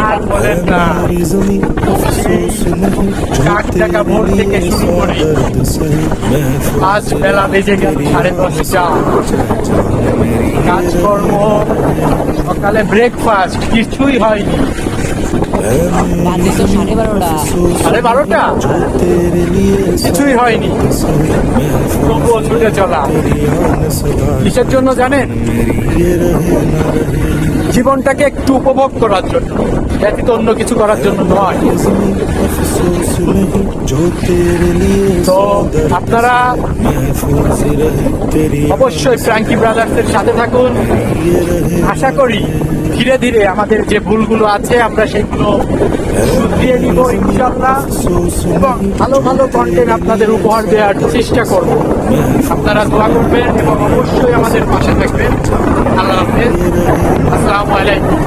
আর বলেন না, কাক ডাকা ভোর থেকে শুরু করে আজ বেলা বেজে গেল 10:30টা। কাজকর্ম, সকালে ব্রেকফাস্ট কিছুই হয়নি। বাজে তো 12:30। 12:30 কিছুই হয়নি, তবুও ছুটে চলা। কিসের জন্য জানেন? জীবনটাকে একটু উপভোগ করার জন্য, ব্যতীত অন্য কিছু করার জন্য নয়। তো আপনারা অবশ্যই ফ্র্যাঙ্কি ব্রাদার্সের সাথে থাকুন। আশা করি ধীরে ধীরে আমাদের যে ভুলগুলো আছে আমরা সেগুলো শুধরিয়ে নিব ইনশাআল্লাহ, এবং ভালো ভালো কন্টেন্ট আপনাদের উপহার দেওয়ার চেষ্টা করব। আপনারা দোয়া করবেন এবং অবশ্যই আমাদের পাশে থাকবেন। আল্লাহ হাফেজ, আসসালামু আলাইকুম।